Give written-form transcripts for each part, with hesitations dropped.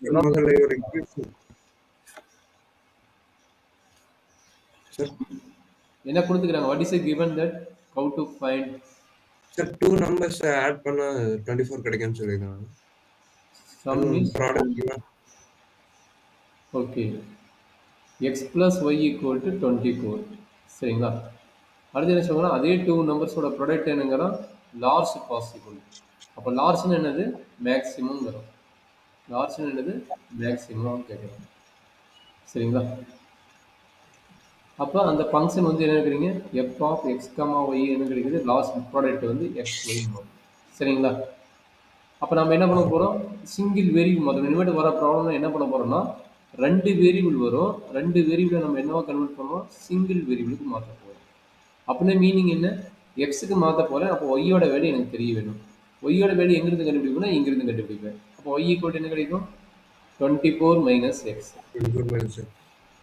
மகளை ஒரு சார் என்ன கொடுத்துக்கிறாங்க? What is given that how to find sir 2 numbers add பண்ணா 24 கிடைக்கும்னு சொல்லிருக்காங்க. sum is product okay x plus y equal to 24. சரிங்களா? அடுத்து என்ன சொல்றாங்க? அதே 2 நம்பர்ஸோட ப்ராடக்ட் என்னங்கன்னா லார்ஜ் பாசிபிள். அப்போ லார்ஜ்னு என்னது? மேக்ஸிமம் வரும். லார்ஜ்னு என்னது? மேக்ஸிமம் கேட்குறோம். சரிங்களா? அப்போ அந்த ஃபங்க்ஷன் வந்து என்ன இருக்கிறீங்க? F of X comma Y என்ன கிடைக்குது? லாஸ்ட் ப்ராடக்ட் வந்து எக்ஸ் ஒய். சரிங்களா? அப்போ நம்ம என்ன பண்ண போகிறோம்? சிங்கிள் வேரியபிள் மாற்றணும். இனிமேட்டு வர ப்ராப்ளம் என்ன பண்ண போகிறோம்னா 2 வேரியபிள் வரும். 2 வேரியபிளை நம்ம என்னவா கன்வெர்ட் பண்ணுவோம்? சிங்கிள் வேரியபிளுக்கு மாற்ற போகிறோம். அப்படின்னா மீனிங் என்ன? எக்ஸுக்கு மாற்ற போகிறேன். அப்போ ஒய்யோட வேல்யூ எனக்கு தெரிய வேணும். ஒய்யோட வேல்யூ எங்கிருந்து கண்டுபிடிக்கணும்? இங்கிருந்து கண்டுபிடிப்பேன். அப்போ ஒய் ஈக்குவல் என்ன கிடைக்கும்? 24 மைனஸ் எக்ஸ்.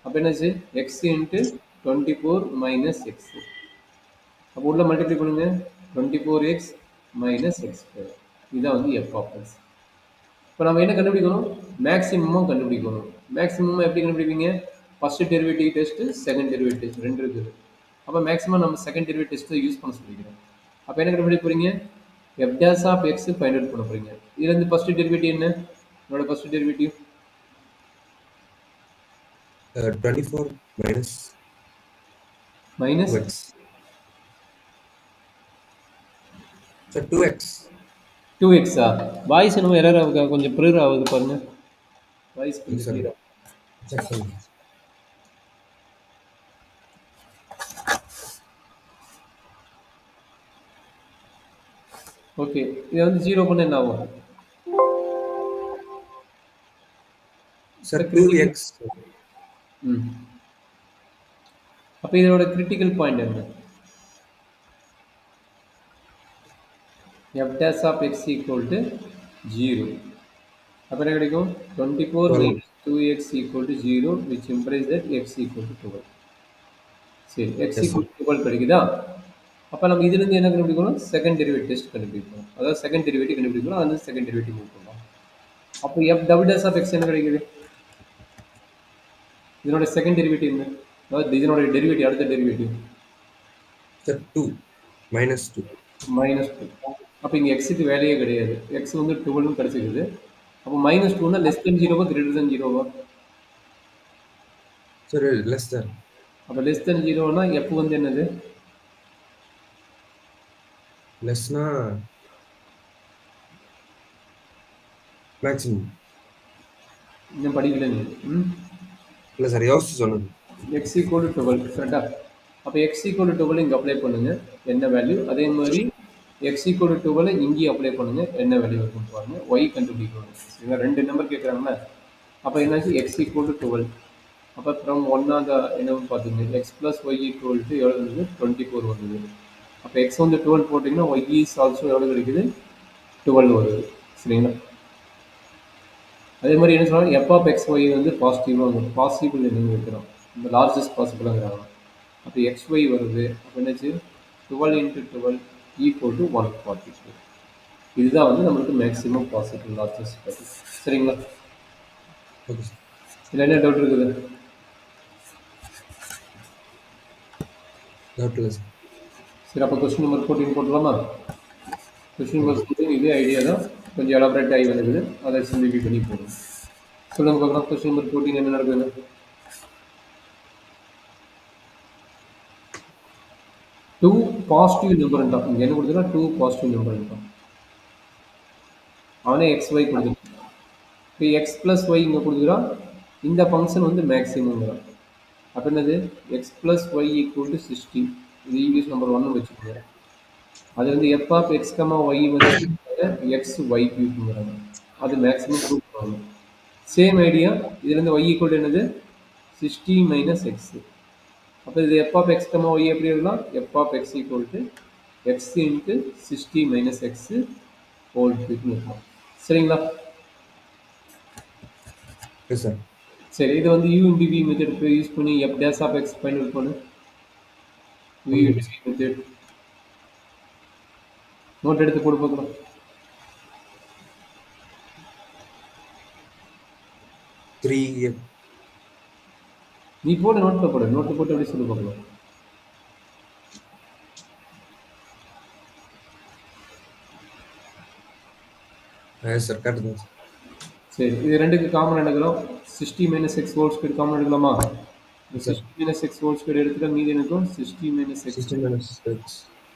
அப்போ என்னாச்சு? X into 24 minus X. அப்போ உள்ள மல்டிப்ளை பண்ணுங்க. 24x minus X square. இதுதான் வந்து எஃப் ஆஃப் எக்ஸ். இப்போ நம்ம என்ன கண்டுபிடிக்கணும்? மேக்ஸிமமும் கண்டுபிடிக்கணும். மேக்ஸிமம் எப்படி கண்டுபிடிப்பீங்க? First derivative test, second derivative test 2 இருக்குது. அப்போ மேக்ஸிமம் நம்ம செகண்ட் டெரிவேட்டிவ் டெஸ்ட் யூஸ் பண்ண சொல்லிக்கிறோம். அப்போ என்ன கண்டுபிடிக்க போறீங்க? F dash of X find out பண்ண போறீங்க. இதுல இருந்து ஃபர்ஸ்ட் டெரிவேட்டிவ் என்ன? என்னோட first derivative 24 minus x. So 2x. 2x voice என்னமோ எரர் ஆகுது, கொஞ்சம் பிளர் ஆகுது பாருங்க. வாய்ஸ் கொஞ்சம் கிளியரா. ஓகே, இது வந்து 0 பண்ண என்ன ஆகும்? Sir 2x. அப்ப இதோட கிரிட்டிக்கல் பாயிண்ட் என்ன? f dash of x equal to 0. அப்ப என்ன கிடைக்கும்? 24 minus 2x equal to 0, which implies that x equal to 12. சரி, x equal to 12 கிடைக்குதா? அப்ப நம்ம இதுல இருந்து என்ன கண்டுபிடிக்கணும்? செகண்ட் டெரிவேட்டிவ் டெஸ்ட் கண்டுபிடிக்கணும். அதாவது செகண்ட் டெரிவேட்டிவ் கண்டுபிடிக்கணும். அது செகண்ட் டெரிவேட்டிவ் மூவ் பண்ணலாம். அப்ப f double dash of x என்ன கிடைக்குது? இதனோட செகண்ட் டெரிவேட்டிவ் என்ன? அதாவது இதனோட டெரிவேட்டிவ், அடுத்த டெரிவேட்டிவ் சார் 2 minus 2. minus 2. அப்ப இங்க x க்கு வேலையே கிடையாது. x வந்து 12 னு கிடைச்சிருக்குது. அப்ப -2 னா less than 0 greater than 0 sir less than. அப்ப less than 0 னா f வந்து என்னது? less னா maximum. இன்னும் படிக்கல நீ. இல்ல சார், யோசிச்சு சொல்லுங்க. x equal to 12 கரெக்ட்டா? அப்ப x equal to 12 இங்க அப்ளை பண்ணுங்க. என்ன வேல்யூ? அதே மாதிரி x equal to 12 இங்கேயும் அப்ளை பண்ணுங்க. என்ன வேல்யூ வரும்னு பாருங்க. y கண்டுபிடிக்கணும். இங்க ரெண்டு நம்பர் கேக்குறாங்கல. அப்ப என்னாச்சு? x equal to 12. அப்ப from 1 ஆக என்னன்னு பாத்தீங்க. x plus y equal to எவ்வளவு வருது? 24 வருது. அப்ப x வந்து 12 போட்டீங்கன்னா y is also எவ்வளவு கிடைக்குது? 12 வருது. சரிங்களா? அதே மாதிரி என்ன சொல்றாங்க? f of x y வந்து பாசிட்டிவா வரும். பாசிபிள் என்னன்னு வைக்கிறோம். இந்த லார்ஜஸ்ட் பாசிபிளாங்கிறாங்க. அப்ப xy வருது. அப்ப என்னாச்சு? 12 into 12 equal to 142. இதுதான் வந்து நம்மளுக்கு மேக்ஸிமம் பாசிபிள் லார்ஜஸ்ட் பாசிபிள். சரிங்களா? Okay sir. இதுல என்ன டவுட் இருக்குது? டவுட் இல்ல சார். சரி, அப்ப क्वेश्चन நம்பர் 14 போடலாமா? क्वेश्चन நம்பர் 14 இதே ஐடியா தான், கொஞ்சம் எலாபரேட் ஆகி வந்துருக்குது. அதை சிம்பிளிஃபை பண்ணி போடுங்க. சொல்லுங்க பார்க்கலாம். क्वेश्चन நம்பர் 14 என்ன நடக்குது? 2 பாசிட்டிவ் நம்பர் இருந்தா இங்க என்ன கொடுத்தா 2 பாசிட்டிவ் நம்பர் இருந்தா அவனே xy கொடுத்துருக்கான். இப்போ x plus y இங்க கொடுக்குறான். இந்த ஃபங்க்ஷன் வந்து மேக்ஸிமம்ங்கிறான். அப்போ என்னது? x plus y equal to 60. இது ஈக்குவேஷன் நம்பர் 1 வச்சுக்கோங்க. அது வந்து f of x, y வந்து x y cube. அது மேக்ஸிமம் ப்ரூவ் பண்ணணும். சேம் ஐடியா இதுல இருந்து y equal to என்னது? 60 minus x. அப்போ இது f of x, y எப்படி எழுதலாம்? f of x equal to x into 60 minus x whole cube எழுதலாம். சரிங்களா? Yes sir. சரி, இது வந்து u into v method use பண்ணி f dash of x find out பண்ணு. u into v method note எடுத்து போடு பார்க்கலாம். 3x. நீ போடு, நோட்டில் போடு, நோட்டில் போட்டு எப்படி சொல்லி பார்க்கலாம். சார் கரெக்ட் தான் சார். சரி, இது ரெண்டுக்கு காமன் எடுக்கிறோம். 60 minus X whole square common எடுக்கலாமா? Sir 60 minus X whole square எடுத்துட்டா மீதி எனக்கும் 60 மைனஸ் எக்ஸ், 60 minus x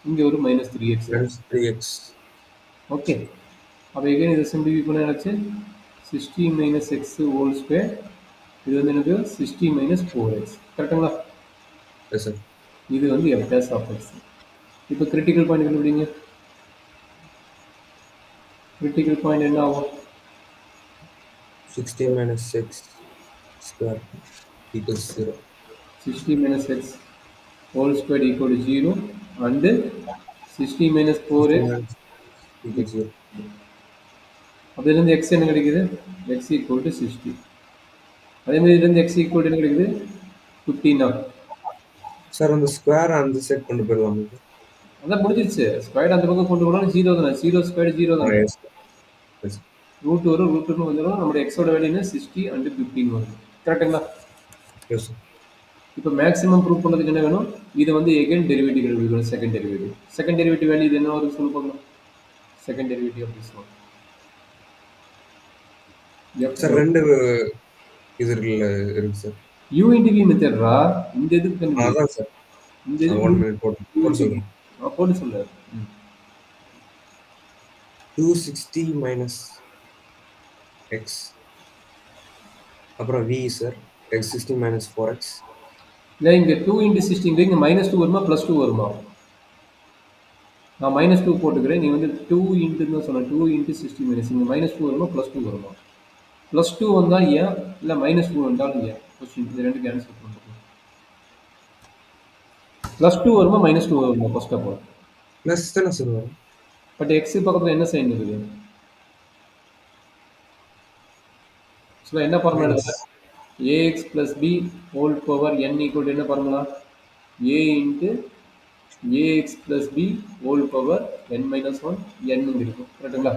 இங்கே ஒரு minus 3x. minus 3x. Okay, அப்போ எகைன் இதை சிம்பிளிஃபை பண்ண நினச்சி 60 மைனஸ் எக்ஸ் ஹோல் ஸ்கொயர், இது வந்து எனக்கு 60 மைனஸ் 4x. கரெக்டுங்களா? Yes sir. இது வந்து f dash of x. இப்போ கிரிட்டிக்கல் பாயிண்ட் கண்டுபிடிங்க. கிரிட்டிக்கல் பாயிண்ட் என்ன ஆகும்? 60 minus x square equals 0. 60 minus x whole square equal to 0 and 60 minus 4x equals 0. அதிலிருந்து x என்ன கிடைக்குது? x equal to 60. அதே மாதிரி இதிலிருந்து x equal to என்ன கிடைக்குது? 15. சார் அந்த ஸ்கொயர் அந்த செட் கொண்டு போயிடலாம். அதான் முடிஞ்சிருச்சு. ஸ்கொயர் அந்த பக்கம் கொண்டு போனாலும் 0 தானே. 0 ஸ்கொயர் 0 தானே. ரூட் வரும், ரூட் வந்துடும். நம்மளுடைய எக்ஸோட வேல்யூ 60 and 15 வரும். கரெக்டுங்களா? Yes sir. இப்போ மேக்ஸிமம் ப்ரூவ் பண்ணதுக்கு என்ன வேணும்? இது வந்து எகைன் டெரிவேட்டிவ் கண்டுபிடிக்கணும். Second derivative. Second derivative value இது என்ன வரும் சொல்லி பார்க்கலாம். செகண்ட் டெரிவேட்டிவ் அப்படி சொல்லலாம். சார் ரெண்டு இது இருக்கு சார். u into v மெத்தட்ரா இந்த இதுக்கு அதான் சார். இந்த இது 1 மினிட் போட்டு சொல்லுங்க. போட்டு சொல்லு. 260 minus x அப்புறம் v sir x 60 minus 4x. இல்லை இங்கே 2 into 60 இங்கே -2 வருமா +2 வருமா? நான் -2 போட்டுக்கிறேன். நீ வந்து 2 இன்ட்டுன்னு சொன்ன. 2 into 60 minus இங்கே -2 வருமா +2 வருமா? +2 வந்தால் ஏன், இல்லை -2 வந்தாலும் ஏன்? கொஸ்டின் இது ரெண்டு கேன்சல் பண்ணுறோம். +2 வருமா -2 வருமா? ஃபர்ஸ்ட் ஆஃப் ஆல் ப்ளஸ் தானே சார் வரும். பட் எக்ஸ் பக்கத்தில் என்ன சைன் இருக்குது? ஸோ என்ன ஃபார்முலா எழுதுற? ax plus b whole power n equal to என்ன formula? a into ax plus b whole power n minus 1 n இருக்கும். கரெக்டுங்களா?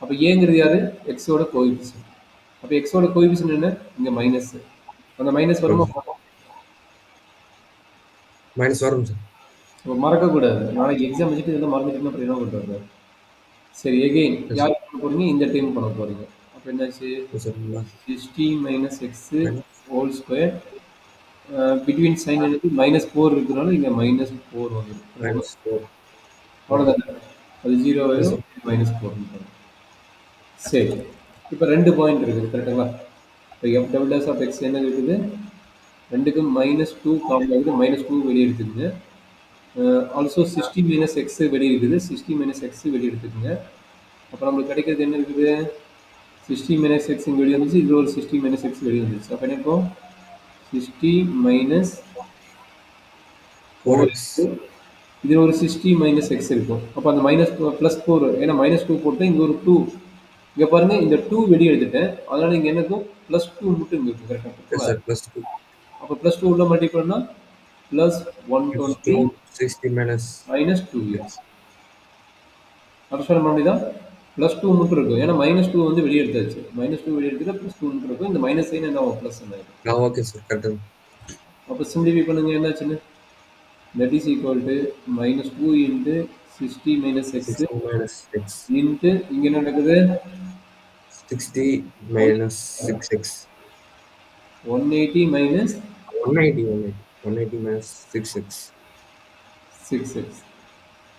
அப்போ ஏங்கிறது யாரு? எக்ஸோட கோஎஃபிஷியன்ட். அப்போ எக்ஸோட கோஎஃபிஷியன்ட் என்ன? இங்கே மைனஸ். அந்த மைனஸ் வருமா? மைனஸ் வரும் சார். அப்போ மறக்கக்கூடாது. நாளைக்கு எக்ஸாம் வச்சுட்டு இதெல்லாம் மறந்துட்டுன்னா அப்புறம் என்ன பண்ணுறது? சரி, எகெயின் யார் பண்ண போறீங்க? இந்த டைம் பண்ண போறீங்க. அப்போ என்னாச்சு? 60 minus X whole square between sign எனக்கு -4 இருக்கிறனால இங்கே -4 வந்துடும். அவ்வளோதானே? அது 0 ஆயிடும், -4. சரி, இப்போ 2 பாயிண்ட் இருக்குது. கரெக்டுங்களா? இப்போ F double dash of X என்ன இருக்குது? ரெண்டுக்கும் -2 காமன் இருக்குது. -2 வெளியே எடுத்துக்குங்க. ஆல்சோ 60 மைனஸ் எக்ஸ் வெளியே இருக்குது. 60 மைனஸ் எக்ஸ் வெளியே எடுத்துக்கோங்க. அப்போ நம்மளுக்கு கிடைக்கிறது என்ன இருக்குது? 60 மைனஸ் எக்ஸ் இங்கே வெளியே வந்துச்சு. இது ஒரு 60 மைனஸ் எக்ஸ் வெளியே வந்துச்சு. அப்போ என்ன இருக்கும்? 60 மைனஸ் 4x, இதில் ஒரு 60 மைனஸ் எக்ஸ் இருக்கும். அப்போ அந்த -+4, ஏன்னா -2 போட்டு இங்கே ஒரு 2, இங்கே பாருங்க இந்த 2 வெளியே எடுத்துட்டேன். அதனால இங்கே என்ன இருக்கும்? +2 மட்டும் இங்கே இருக்கும். கரெக்டாக? அப்போ +2 உள்ள மல்டிபிள்னா +120 60 minus -2x. அப்சல்யூட் பண்ணிதான் +2 மட்டும் இருக்கும். ஏன்னா -2 வந்து வெளியே எடுத்தாச்சு. -2 வெளியே எடுத்துட்டா +2 மட்டும் இருக்கும். இந்த மைனஸ் சைன் என்ன ஆகும்? ப்ளஸ் என்ன ஆகும்? Okay sir, correct. அப்போ சிம்பிளிஃபை பண்ணுங்க. என்னாச்சுன்னு? That is equal to -2 into 60 minus X into இங்கே என்ன நடக்குது? 60 minus 6x. 180 minus 180 minus 6x.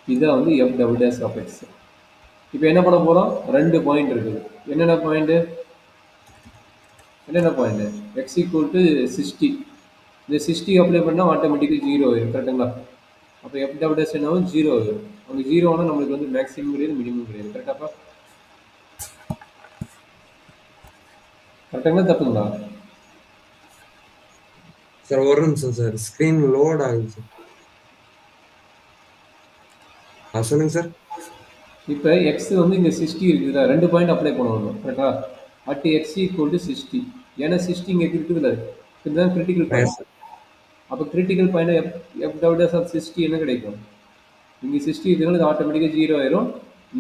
இதுதான் வந்து F double dash of X. இப்போ என்ன பண்ண போகிறோம்? 2 பாயிண்ட் இருக்குது. என்னென்ன பாயிண்ட்? X equal to 60. இந்த 60 அப்ளை பண்ணால் ஆட்டோமேட்டிக்காக 0 ஆயிடும். கரெக்டுங்களா? அப்போ எஃப் டபுள் டேஸ் என்ன ஆகும்? 0 ஆயிடும். அங்கே 0 ஆனால் நம்மளுக்கு வந்து மேக்ஸிமம் கிடையாது, மினிமம் கிடையாது. கரெக்டாப்பா? கரெக்டாங்களா தப்புங்களா? சார் ஒரு நிமிஷம் சார், ஸ்க்ரீன் லோட் ஆகுது சார். சொல்லுங்க சார். இப்போ எக்ஸ் வந்து இங்கே 60 இருக்குதுல்ல, 2 பாயிண்ட் அப்ளை பண்ணணும். கரெக்டா? At X equal to 60. ஏன்னா 60 இங்கே இருக்குதுல்ல, இதுதான் கிரிட்டிக்கல் பாயிண்ட். அப்போ critical point F double dash of 60 என்ன கிடைக்கும்? இங்கே 60 இருக்கிறதுனால இது ஆட்டோமேட்டிக்காக 0 ஆயிரும்.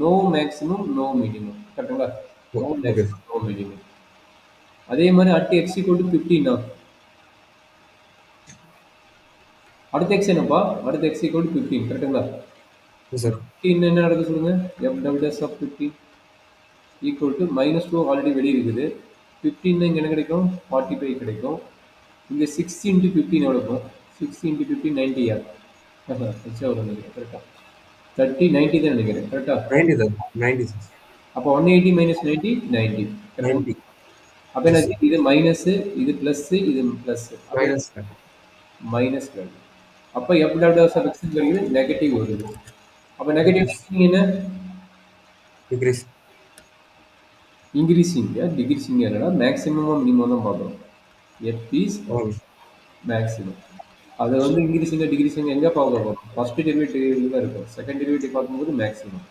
No maximum, no minimum. கரெக்டுங்களா? No maximum, no minimum. அதே மாதிரி at x equal to 15 அடுத்த x என்னப்பா? அடுத்த x equal to 15 கரெக்ட்டுங்களா? Yes sir. 15 என்ன நடக்குது சொல்லுங்க? f double dash of 15 equal to -2 already வெளியே இருக்குது. 15 இங்க என்ன கிடைக்கும்? 45 கிடைக்கும். இங்க 6 into 15 எவ்வளோ இருக்கும்? 6 into 15 90 மிச்சம் வரும் நினைக்கிறேன் கரெக்டா? 30 90 தான் நினைக்கிறேன் கரெக்டா? 90 சார். 90 சார். அப்போ 180 minus 90 90 கரெக்டா? 90. அப்போ எஸ் என்ன சார். இது மைனஸ் இது பிளஸ் இது plus minus sir. Minus value. அப்போ f டபிள்யூ ஆஃப் x கிடைக்குது நெகட்டிவ் வருது. அப்போ நெகட்டிவ் என்ன? டிக்ரீஸ். இன்க்ரீசிங் டிக்ரீசிங் என்னன்னா மேக்ஸிமம் மினிமம் தான் பார்க்கணும். f is okay. மேக்ஸிமம். அது வந்து இன்க்ரீசிங் டிக்ரீசிங் எங்கே பார்க்க போகிறோம்? ஃபர்ஸ்ட் டெரிவேட்டிவ் தான் இருக்கும். செகண்ட் டெரிவேட்டிவ் பார்க்கும்போது மேக்ஸிமம்.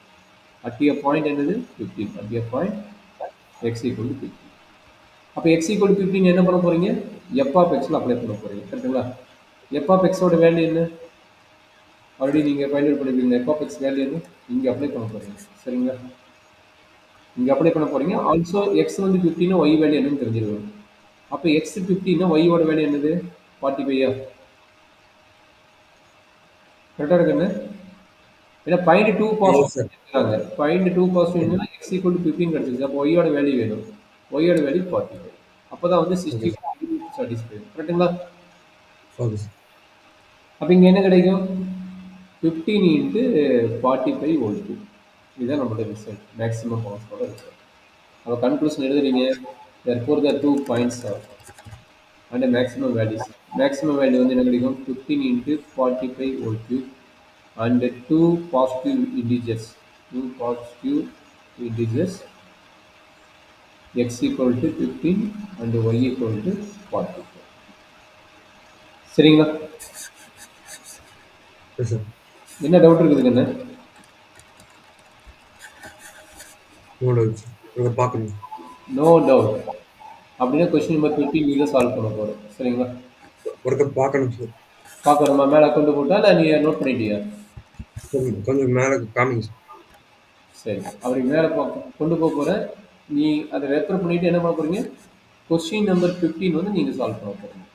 அட் எ பாயிண்ட் என்னது 15. At a point x equal to 15. அப்போ x equal to 15 என்ன பண்ண போறீங்க? f of x ல அப்ளை பண்ண போறீங்க கரெக்ட்டுங்களா? f of x ஓட வேல்யூ என்ன? ஆல்ரெடி நீங்க ஃபைண்ட் அவுட் பண்ணிருக்கீங்க. f of x வேல்யூ என்ன? இங்க அப்ளை பண்ண போறீங்க சரிங்களா? இங்க அப்ளை பண்ண போறீங்க. ஆல்சோ x வந்து 15 y வேல்யூ என்னன்னு தெரிஞ்சிருக்கும். அப்போ x 15 y ஓட வேல்யூ என்னது? 45 கரெக்டா இருக்குன்னு? ஏன்னா find 2 பாசிட்டிவ் இருக்காங்க. find 2 பாசிட்டிவ்னா x equal to 15 கிடைச்சிருச்சு. அப்போ y ஓட வேல்யூ வேணும். y ஓட வேல்யூ 45. அப்பதான் வந்து 60 சாட்டிஸ்ஃபை கரெக்ட்டுங்களா? Okay sir. அப்போ இங்க என்ன கிடைக்கும்? 15 into 45 வோல்ட். இதுதான் நம்மளோட ரிசல்ட். மேக்ஸிமம் பவர்ஸோட ரிசல்ட். அப்போ கன்க்ளூஷன் எழுதுறீங்க. therefore the 2 points are and maximum values. Maximum value வந்து என்ன கிடைக்கும்? 15 into 45 volt cube and 2 positive integers. 2 positive integers x equal to 15 and y equal to 45. சரிங்களா? Yes sir. என்ன டவுட் இருக்குதுங்க என்ன? No doubt sir. இதை பார்க்கணும். No doubt. அப்படின்னா கொஸ்டின் நம்பர் 15 நீங்க சால்வ் பண்ண போறோம் சரிங்களா? ஒருக்க பார்க்கணும் சார். பார்க்கணுமா? மேலே கொண்டு போட்டா இல்லை நீ நோட் பண்ணிட்டியா? கொஞ்சம் மேலே காமிங்க சார். சரி அப்படி மேலே கொண்டு போக போகிறேன். நீ அதை ரெஃபர் பண்ணிட்டு என்ன பண்ண போறீங்க? கொஸ்டின் நம்பர் 15 வந்து நீங்கள் சால்வ் பண்ண போறீங்க.